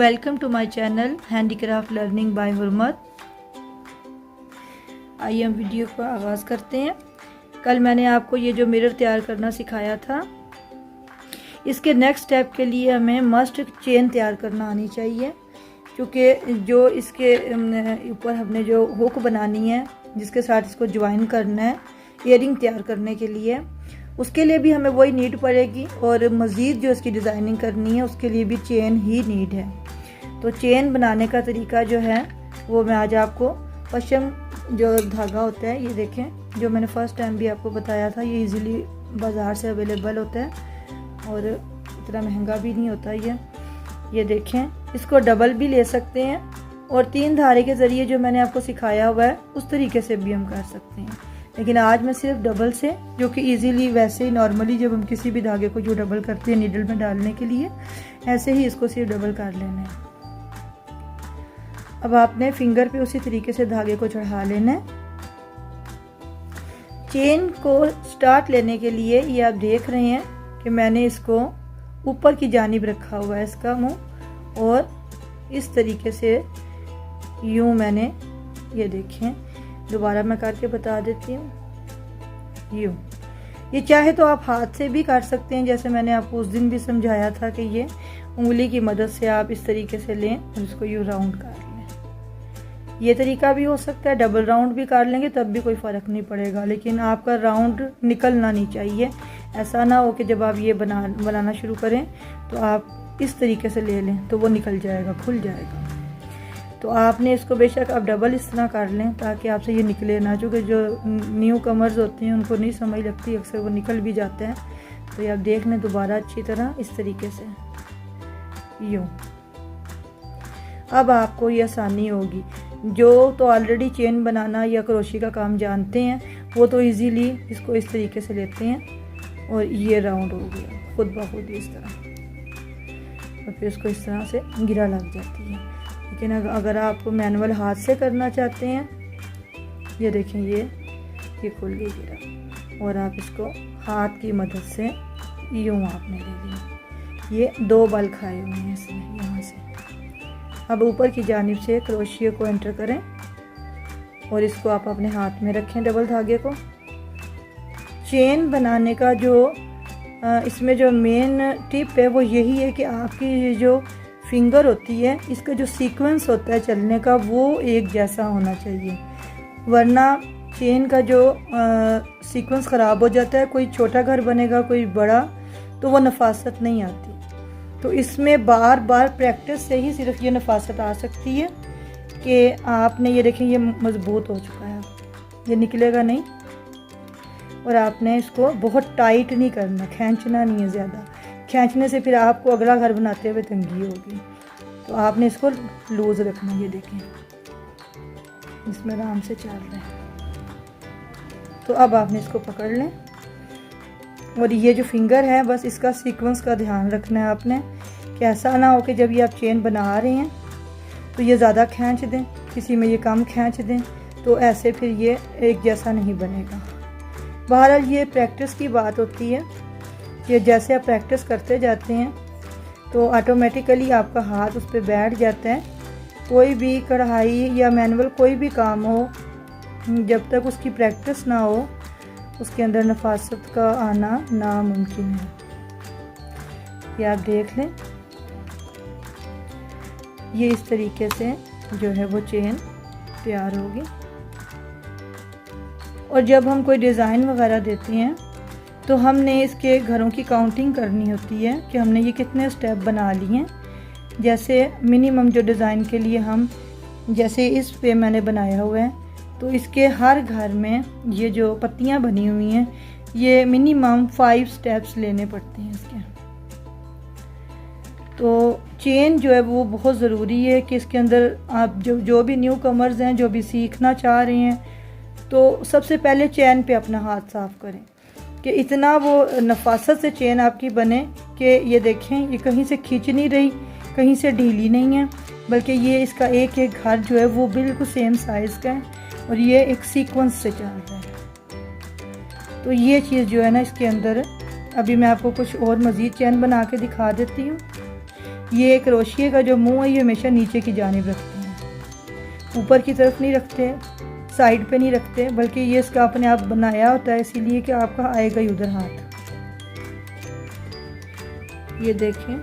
Welcome to my channel handicraft learning by Hurmat. आइए हम video का आगाज़ करते हैं। कल मैंने आपको ये जो मिरर तैयार करना सिखाया था, इसके नेक्स्ट स्टेप के लिए हमें मस्ट चेन तैयार करना आनी चाहिए, क्योंकि जो इसके ऊपर हमने जो हुक बनानी है जिसके साथ इसको ज्वाइन करना है ईयरिंग तैयार करने के लिए, उसके लिए भी हमें वही नीड पड़ेगी और मज़ीद जो इसकी डिज़ाइनिंग करनी है उसके लिए भी चेन ही नीड है। तो चेन बनाने का तरीका जो है वो मैं आज आपको पश्चिम जो धागा होता है, ये देखें, जो मैंने फ़र्स्ट टाइम भी आपको बताया था, ये इजीली बाज़ार से अवेलेबल होता है और इतना महंगा भी नहीं होता ये देखें। इसको डबल भी ले सकते हैं और 3 धारे के ज़रिए जो मैंने आपको सिखाया हुआ है उस तरीके से भी हम कर सकते हैं, लेकिन आज मैं सिर्फ डबल से, जो कि इजीली वैसे ही नॉर्मली जब हम किसी भी धागे को जो डबल करते हैं नीडल में डालने के लिए, ऐसे ही इसको सिर्फ डबल कर लेना है। अब आपने फिंगर पे उसी तरीके से धागे को चढ़ा लेना है। चेन को स्टार्ट लेने के लिए ये आप देख रहे हैं कि मैंने इसको ऊपर की जानिब रखा हुआ है इसका मुंह, और इस तरीके से यूं मैंने, ये देखें, दोबारा मैं करके बता देती हूँ, यूं। ये चाहे तो आप हाथ से भी कर सकते हैं, जैसे मैंने आपको उस दिन भी समझाया था कि ये उंगली की मदद से आप इस तरीके से लें और इसको यूं राउंड कर लें। ये तरीका भी हो सकता है, डबल राउंड भी कर लेंगे तब भी कोई फ़र्क नहीं पड़ेगा, लेकिन आपका राउंड निकलना नहीं चाहिए। ऐसा ना हो कि जब आप ये बनाना शुरू करें तो आप इस तरीके से ले लें तो वो निकल जाएगा, खुल जाएगा। तो आपने इसको बेशक आप डबल इस तरह कर लें ताकि आपसे ये निकले ना, चूँकि जो न्यू कमर्स होते हैं उनको नहीं समझ लगती, अक्सर वो निकल भी जाते हैं। तो ये आप देख लें दोबारा अच्छी तरह इस तरीके से यूँ। अब आपको ये आसानी होगी। जो तो ऑलरेडी चेन बनाना या क्रोशी का काम जानते हैं वो तो इजीली इसको इस तरीके से लेते हैं और ये राउंड हो गया खुद ब खुद इस तरह, और फिर इसको इस तरह से गिरा लग जाती है। लेकिन अगर आप मैनुअल हाथ से करना चाहते हैं, ये देखें, ये खुल गई गिरा, और आप इसको हाथ की मदद से यूँ आपने ले लिया। ये 2 बल खाए हुए हैं इसमें यहाँ से। अब ऊपर की जानिब से क्रोशिया को एंटर करें और इसको आप अपने हाथ में रखें, डबल धागे को। चेन बनाने का जो इसमें जो मेन टिप है वो यही है कि आपकी जो फिंगर होती है, इसका जो सीक्वेंस होता है चलने का वो एक जैसा होना चाहिए, वरना चेन का जो सीक्वेंस ख़राब हो जाता है। कोई छोटा घर बनेगा, कोई बड़ा, तो वो नफासत नहीं आती। तो इसमें बार बार प्रैक्टिस से ही सिर्फ ये नफासत आ सकती है कि आपने, ये देखें, ये मज़बूत हो चुका है, ये निकलेगा नहीं। और आपने इसको बहुत टाइट नहीं करना, खींचना नहीं है ज़्यादा, खींचने से फिर आपको अगला घर बनाते हुए तंगी होगी। तो आपने इसको लूज़ रखना। ये देखें, इसमें आराम से चल रहा है। तो अब आपने इसको पकड़ लें और ये जो फिंगर है, बस इसका सीक्वेंस का ध्यान रखना है आपने, कि ऐसा ना हो कि जब ये आप चेन बना रहे हैं तो ये ज़्यादा खींच दें, किसी में ये कम खींच दें, तो ऐसे फिर ये एक जैसा नहीं बनेगा। बहरहाल ये प्रैक्टिस की बात होती है कि जैसे आप प्रैक्टिस करते जाते हैं तो ऑटोमेटिकली आपका हाथ उस पर बैठ जाता है। कोई भी कढ़ाई या मैनुअल कोई भी काम हो, जब तक उसकी प्रैक्टिस ना हो उसके अंदर नफासत का आना नामुमकिन है। ये आप देख लें, ये इस तरीके से जो है वो चेन तैयार होगी। और जब हम कोई डिज़ाइन वगैरह देते हैं तो हमने इसके घरों की काउंटिंग करनी होती है कि हमने ये कितने स्टेप बना लिए हैं। जैसे मिनिमम जो डिज़ाइन के लिए हम, जैसे इस पे मैंने बनाया हुआ है, तो इसके हर घर में ये जो पत्तियां बनी हुई हैं, ये मिनिमम 5 स्टेप्स लेने पड़ते हैं इसके। तो चेन जो है वो बहुत ज़रूरी है कि इसके अंदर आप जो भी न्यू कमर्स हैं, जो भी सीखना चाह रहे हैं, तो सबसे पहले चेन पे अपना हाथ साफ़ करें कि इतना वो नफासत से चेन आपकी बने कि ये देखें, ये कहीं से खींच नहीं रही, कहीं से ढीली नहीं है, बल्कि ये इसका एक एक घर जो है वो बिल्कुल सेम साइज़ का है और ये एक सीक्वेंस से चल रहा है। तो ये चीज़ जो है ना इसके अंदर, अभी मैं आपको कुछ और मज़ीद चेन बना के दिखा देती हूँ। ये क्रोशिये का जो मुंह है ये हमेशा नीचे की जानिब रखते हैं, ऊपर की तरफ नहीं रखते, साइड पे नहीं रखते, बल्कि ये इसका अपने आप बनाया होता है इसीलिए कि आपका आएगा ही उधर हाथ। ये देखें,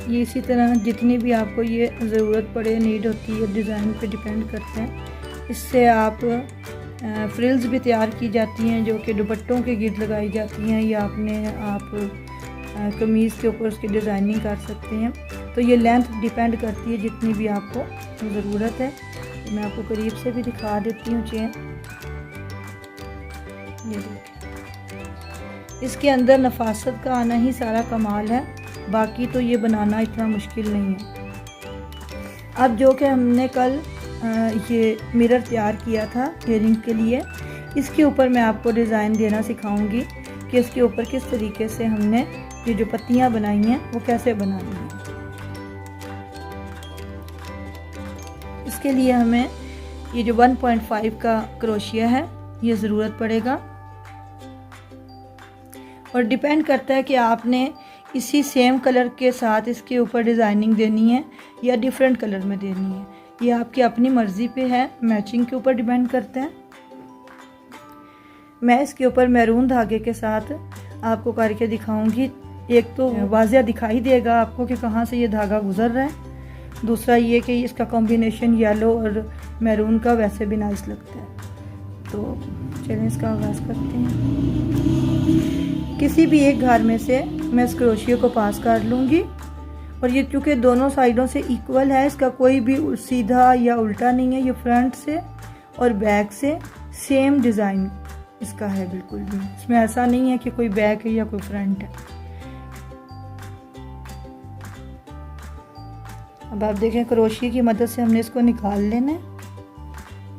ये इसी तरह जितनी भी आपको ये ज़रूरत पड़े, नीड होती है, डिज़ाइन पे डिपेंड करते हैं। इससे आप फ्रिल्स भी तैयार की जाती हैं जो कि दुपट्टों के गिर्द लगाई जाती हैं, या अपने आप कमीज़ के ऊपर उसकी डिज़ाइनिंग कर सकते हैं। तो ये लेंथ डिपेंड करती है जितनी भी आपको ज़रूरत है। मैं आपको करीब से भी दिखा देती हूँ चेन। ये देखिए, इसके अंदर नफासत का आना ही सारा कमाल है, बाकी तो ये बनाना इतना मुश्किल नहीं है। अब जो कि हमने कल ये मिरर तैयार किया था इयरिंग के लिए, इसके ऊपर मैं आपको डिज़ाइन देना सिखाऊंगी कि इसके ऊपर किस तरीके से हमने ये जो पत्तियां बनाई हैं वो कैसे बनानी है। इसके लिए हमें ये जो 1.5 का क्रोशिया है ये ज़रूरत पड़ेगा, और डिपेंड करता है कि आपने इसी सेम कलर के साथ इसके ऊपर डिज़ाइनिंग देनी है या डिफरेंट कलर में देनी है, ये आपकी अपनी मर्ज़ी पे है, मैचिंग के ऊपर डिपेंड करते हैं। मैं इसके ऊपर मैरून धागे के साथ आपको करके दिखाऊंगी। एक तो वाज़िया दिखाई देगा आपको कि कहाँ से ये धागा गुजर रहा है, दूसरा ये कि इसका कॉम्बिनेशन येलो और मैरून का वैसे भी नाइस लगता है। तो चलिए इसका आगाज़ करते हैं। किसी भी एक घर में से मैं इस क्रोशिया को पास कर लूँगी, और ये चूँकि दोनों साइडों से इक्वल है, इसका कोई भी सीधा या उल्टा नहीं है, ये फ्रंट से और बैक से सेम डिज़ाइन इसका है बिल्कुल भी, इसमें ऐसा नहीं है कि कोई बैक है या कोई फ्रंट है। अब आप देखें क्रोशिया की मदद से हमने इसको निकाल लेना है,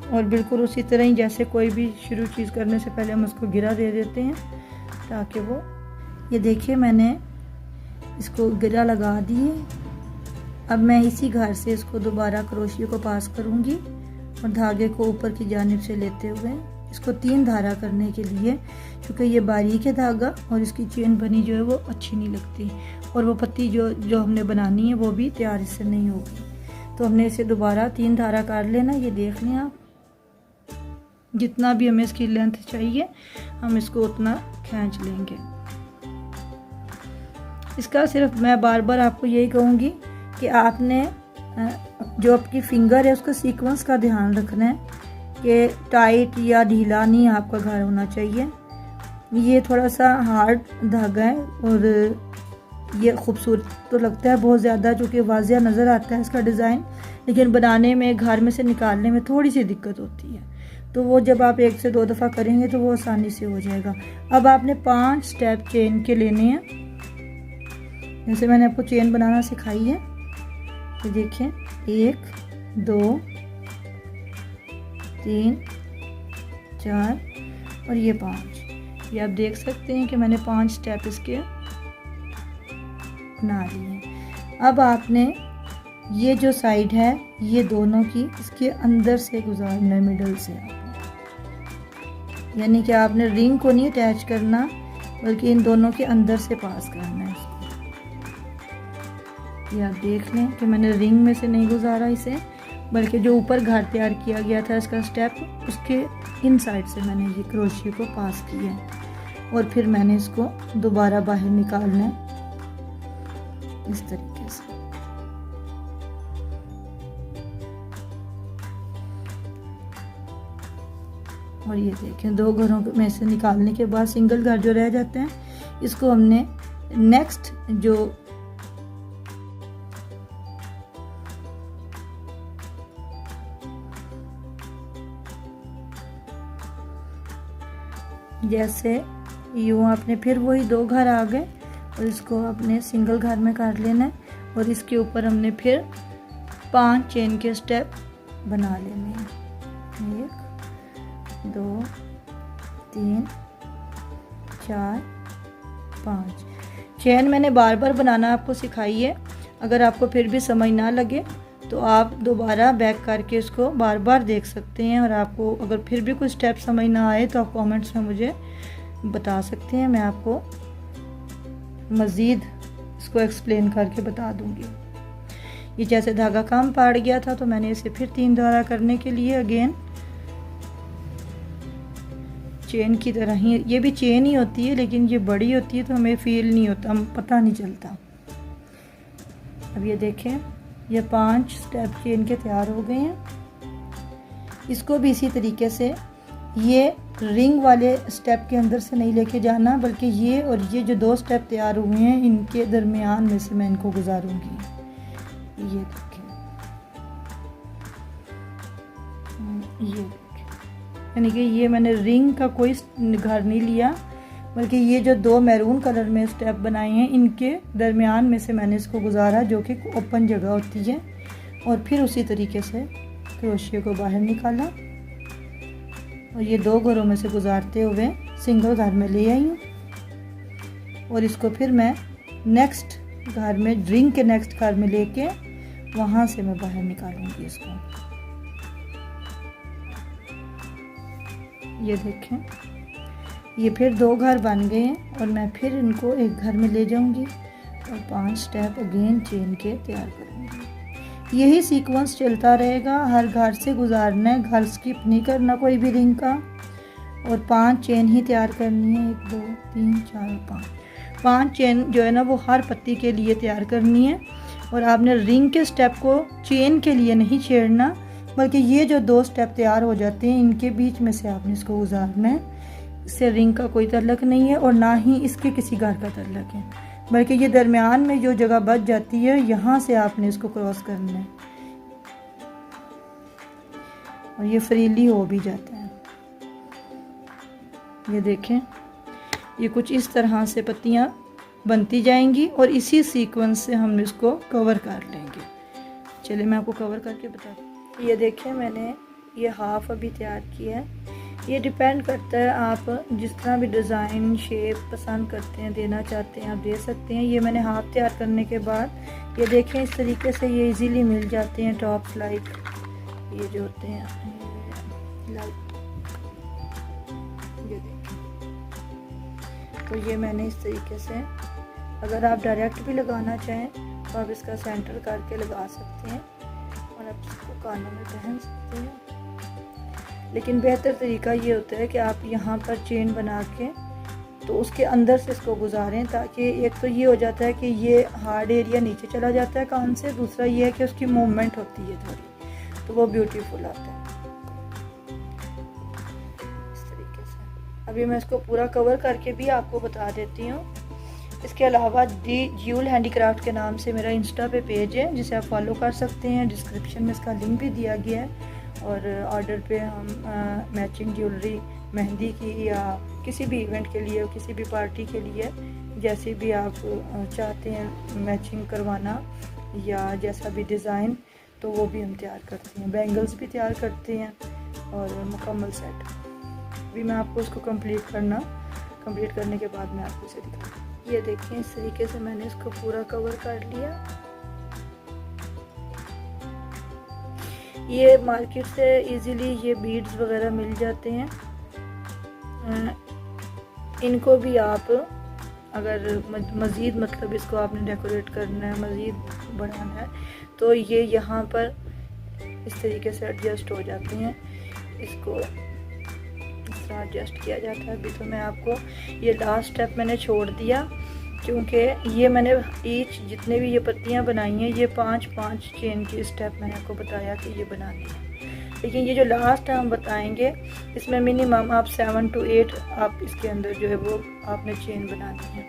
और बिल्कुल उसी तरह ही जैसे कोई भी शुरू चीज़ करने से पहले हम उसको गिरा दे देते हैं ताकि वो, ये देखिए मैंने इसको गिरा लगा दिए। अब मैं इसी घर से इसको दोबारा क्रोशिया को पास करूंगी और धागे को ऊपर की जानिब से लेते हुए इसको 3 धारा करने के लिए, क्योंकि ये बारीक है धागा और इसकी चेन बनी जो है वो अच्छी नहीं लगती, और वो पत्ती जो हमने बनानी है वो भी तैयार इससे नहीं होगी। तो हमने इसे दोबारा 3 धारा कर लेना। ये देख लें आप, जितना भी हमें इसकी लेंथ चाहिए हम इसको उतना खींच लेंगे। इसका सिर्फ मैं बार बार आपको यही कहूँगी कि आपने जो आपकी फिंगर है उसका सीक्वेंस का ध्यान रखना है कि टाइट या ढीला नहीं आपका घर होना चाहिए। ये थोड़ा सा हार्ड धागा है और ये खूबसूरत तो लगता है बहुत ज़्यादा, जो कि वाज़िया नज़र आता है इसका डिज़ाइन, लेकिन बनाने में, घर में से निकालने में थोड़ी सी दिक्कत होती है। तो वो जब आप 1 से 2 दफ़ा करेंगे तो वो आसानी से हो जाएगा। अब आपने 5 स्टेप चेन के लेने हैं, जैसे मैंने आपको चेन बनाना सिखाई है। तो देखिए 1 2 3 4 और ये 5, ये आप देख सकते हैं कि मैंने 5 स्टेप इसके बना लिए हैं। अब आपने ये जो साइड है ये दोनों की इसके अंदर से गुजारना है, मिडल से आपने, यानी कि आपने रिंग को नहीं अटैच करना बल्कि इन दोनों के अंदर से पास करना है इसको। ये आप देख लें कि मैंने रिंग में से नहीं गुजारा इसे, बल्कि जो ऊपर घर तैयार किया गया था इसका स्टेप, उसके इन साइड से मैंने ये क्रोशिया को पास किया है, और फिर मैंने इसको दोबारा बाहर निकालना है इस तरीके से। और ये देखें 2 घरों में से निकालने के बाद सिंगल घर जो रह जाते हैं, इसको हमने नेक्स्ट जो जैसे यूँ आपने फिर वही 2 घर आ गए और इसको अपने सिंगल घर में काट लेना है, और इसके ऊपर हमने फिर 5 चेन के स्टेप बना लेने हैं। 1 2 3 4 5 चेन मैंने बार बार बनाना आपको सिखाई है। अगर आपको फिर भी समझ ना लगे तो आप दोबारा बैक करके इसको बार बार देख सकते हैं, और आपको अगर फिर भी कोई स्टेप समझ ना आए तो आप कमेंट्स में मुझे बता सकते हैं, मैं आपको मज़ीद इसको एक्सप्लेन करके बता दूंगी। ये जैसे धागा कम पड़ गया था तो मैंने इसे फिर 3 दोहरा करने के लिए अगेन चेन की तरह ही, ये भी चेन ही होती है लेकिन ये बड़ी होती है तो हमें फील नहीं होता, हम पता नहीं चलता। अब ये देखें, ये 5 स्टेप चेन के तैयार हो गए हैं। इसको भी इसी तरीके से ये रिंग वाले स्टेप के अंदर से नहीं लेके जाना, बल्कि ये और ये जो 2 स्टेप तैयार हुए हैं इनके दरमियान में से मैं इनको गुजारूंगी। ये देखें, ये यानी कि ये मैंने रिंग का कोई घर नहीं लिया, बल्कि ये जो 2 मैरून कलर में स्टेप बनाए हैं इनके दरमियान में से मैंने इसको गुजारा, जो कि ओपन जगह होती है। और फिर उसी तरीके से क्रोशिया को बाहर निकाला और ये 2 घरों में से गुजारते हुए सिंगल घर में ले आई हूँ। और इसको फिर मैं नेक्स्ट घर में, रिंग के नेक्स्ट घर में लेके वहाँ से मैं बाहर निकालूंगी इसको। ये देखें, ये फिर 2 घर बन गए हैं और मैं फिर इनको एक घर में ले जाऊंगी और 5 स्टेप अगेन चेन के तैयार करूंगी। यही सीक्वेंस चलता रहेगा, हर घर से गुजारना है, घर स्किप नहीं करना कोई भी रिंग का। और 5 चेन ही तैयार करनी है, 1 2 3 4 5 चेन जो है ना वो हर पत्ती के लिए तैयार करनी है। और आपने रिंग के स्टेप को चेन के लिए नहीं छेड़ना, बल्कि ये जो 2 स्टेप तैयार हो जाते हैं इनके बीच में से आपने इसको गुजारना है। इससे रिंग का कोई ताल्लुक नहीं है और ना ही इसके किसी घर का ताल्लुक है, बल्कि ये दरमियान में जो जगह बच जाती है यहाँ से आपने इसको क्रॉस करना है और ये फ्रीली हो भी जाता है। ये देखें, ये कुछ इस तरह से पत्तियाँ बनती जाएंगी और इसी सीक्वेंस से हम इसको कवर कर लेंगे। चलिए मैं आपको कवर करके बताती हूँ। ये देखें, मैंने ये हाफ अभी तैयार किया है। ये डिपेंड करता है आप जिस तरह भी डिज़ाइन शेप पसंद करते हैं, देना चाहते हैं आप दे सकते हैं। ये मैंने हाफ तैयार करने के बाद ये देखें इस तरीके से ये इजीली मिल जाते हैं टॉप्स, लाइक ये जो होते हैं लाइक ये देखें। तो ये मैंने इस तरीके से, अगर आप डायरेक्ट भी लगाना चाहें तो आप इसका सेंटर करके लगा सकते हैं और आप इसको कानों में पहन सकते हैं। लेकिन बेहतर तरीका ये होता है कि आप यहाँ पर चेन बना के तो उसके अंदर से इसको गुजारें, ताकि एक तो ये हो जाता है कि ये हार्ड एरिया नीचे चला जाता है कान से, दूसरा ये है कि उसकी मूवमेंट होती है थोड़ी, तो वो ब्यूटीफुल आता है इस तरीके से। अभी मैं इसको पूरा कवर करके भी आपको बता देती हूँ। इसके अलावा दी ज्यूल हैंडीक्राफ्ट के नाम से मेरा इंस्टा पे पेज है जिसे आप फॉलो कर सकते हैं, डिस्क्रिप्शन में इसका लिंक भी दिया गया है। और ऑर्डर पे हम मैचिंग ज्वेलरी मेहंदी की या किसी भी इवेंट के लिए, किसी भी पार्टी के लिए, जैसे भी आप चाहते हैं मैचिंग करवाना या जैसा भी डिज़ाइन, तो वो भी हम तैयार करते हैं। बैंगल्स भी तैयार करते हैं और मुकम्मल सेट भी मैं आपको उसको कंप्लीट करने के बाद मैं आपको इसे दिखाऊंगी। ये देखें, इस तरीके से मैंने इसको पूरा कवर कर लिया। ये मार्केट से इजीली ये बीड्स वगैरह मिल जाते हैं। इनको भी आप अगर मज़ीद मतलब इसको आपने डेकोरेट करना है, मज़ीद बढ़ाना है, तो ये यहाँ पर इस तरीके से एडजस्ट हो जाते हैं। इसको इस तरह एडजस्ट किया जाता है। अभी तो मैं आपको ये लास्ट स्टेप मैंने छोड़ दिया, क्योंकि ये मैंने ईच जितने भी ये पत्तियाँ बनाई हैं ये 5-5 चेन की स्टेप मैंने आपको बताया कि ये बनानी है। लेकिन ये जो लास्ट हम बताएंगे इसमें मिनिमम आप 7 to 8 आप इसके अंदर जो है वो आपने चेन बनानी है।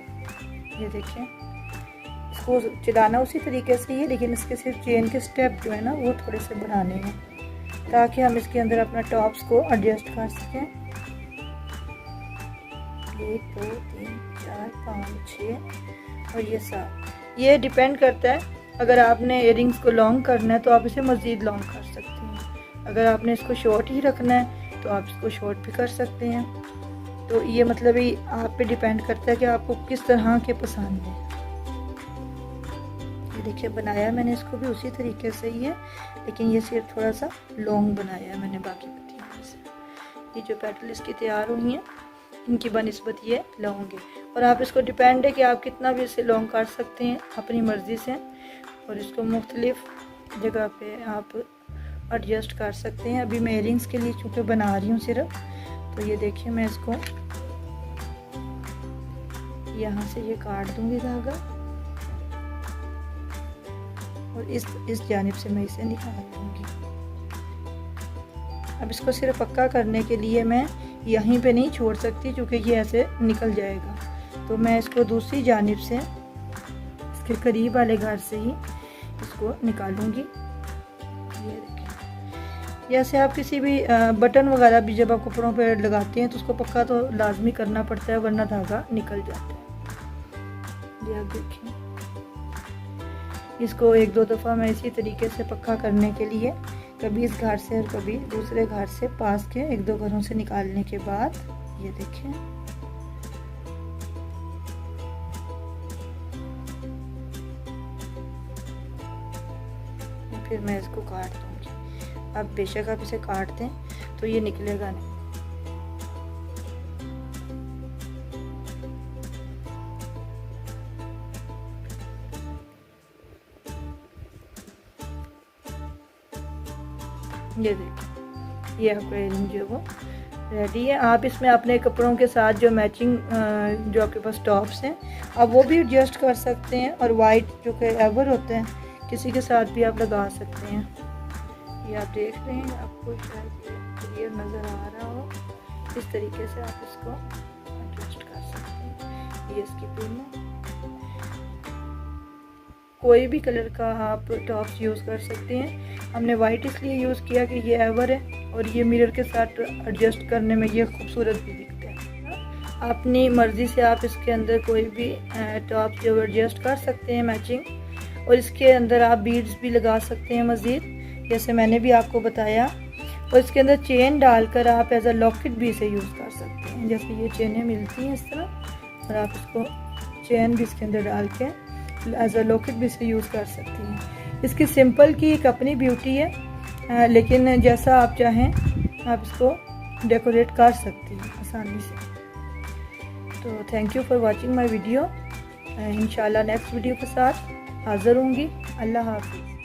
ये देखें, इसको चलाना उसी तरीके से ही है, लेकिन इसके सिर्फ चेन के स्टेप जो है ना वो थोड़े से बढ़ाने हैं, ताकि हम इसके अंदर अपना टॉप्स को एडजस्ट कर सकें। 1 2 3 4 5 6 और ये 7। ये डिपेंड करता है, अगर आपने इयरिंग्स को लॉन्ग करना है तो आप इसे मज़ीद लॉन्ग कर सकते हैं, अगर आपने इसको शॉर्ट ही रखना है तो आप इसको शॉर्ट भी कर सकते हैं। तो ये मतलब ही आप पे डिपेंड करता है कि आपको किस तरह के पसंद है। ये देखिए, बनाया मैंने इसको भी उसी तरीके से ही है, लेकिन ये सिर्फ थोड़ा सा लॉन्ग बनाया है मैंने बाकी पत्तियों से। ये जो पेटल इसकी तैयार हुई हैं इनकी बनिस्बत ये लॉन्ग है, और आप इसको डिपेंड है कि आप कितना भी इसे लॉन्ग कर सकते हैं अपनी मर्ज़ी से। और इसको मुख्तलिफ जगह पे आप एडजस्ट कर सकते हैं। अभी मैं इयरिंग्स के लिए चूँकि बना रही हूँ सिर्फ, तो ये देखिए मैं इसको यहाँ से ये काट दूँगी धागा और इस जानिब से मैं इसे निकाल दूँगी। अब इसको सिर्फ पक्का करने के लिए मैं यहीं पे नहीं छोड़ सकती क्योंकि ये ऐसे निकल जाएगा, तो मैं इसको दूसरी जानिब से इसके करीब वाले घर से ही इसको निकालूंगी। ये देखिए, जैसे आप किसी भी बटन वगैरह भी जब आप कपड़ों पे लगाते हैं तो उसको पक्का तो लाजमी करना पड़ता है, वरना धागा निकल जाता है। ये आप देखिए, इसको 1-2 दफ़ा मैं इसी तरीके से पक्का करने के लिए कभी इस घर से और कभी दूसरे घर से पास के 1-2 घरों से निकालने के बाद ये देखें फिर मैं इसको काट दूंगी। अब बेशक आप इसे काट दें तो ये निकलेगा नहीं। ये देखिए, ये आपका इयरिंग जो है वो रेडी है। आप इसमें अपने कपड़ों के साथ जो मैचिंग जो आपके पास टॉप्स हैं आप वो भी एडजस्ट कर सकते हैं, और वाइट जो कि एवर होते हैं किसी के साथ भी आप लगा सकते हैं। ये आप देख रहे हैं, आपको शायद ये क्लियर नज़र आ रहा हो। इस तरीके से आप इसको एडजस्ट कर सकते हैं। ये इसकी पिन है, कोई भी कलर का आप टॉप्स यूज़ कर सकते हैं। हमने वाइट इसलिए यूज़ किया कि ये एवर है और ये मिरर के साथ एडजस्ट करने में ये खूबसूरत भी दिखता है। अपनी मर्ज़ी से आप इसके अंदर कोई भी टॉप जो एडजस्ट कर सकते हैं मैचिंग, और इसके अंदर आप बीड्स भी लगा सकते हैं मज़ीद, जैसे मैंने भी आपको बताया। और इसके अंदर चेन डालकर आप एज अ लॉकेट भी इसे यूज़ कर सकते हैं। जैसे ये चेनें मिलती हैं इस तरह, और आप इसको चेन भी इसके अंदर डाल के एज अ लॉकेट भी इसे यूज़ कर सकती हैं। इसकी सिंपल की एक अपनी ब्यूटी है, लेकिन जैसा आप चाहें आप इसको डेकोरेट कर सकती हैं आसानी से। तो thank you for watching my video. इंशाल्लाह नेक्स्ट वीडियो के साथ हाज़िर होंगी। अल्लाह हाफ़िज़।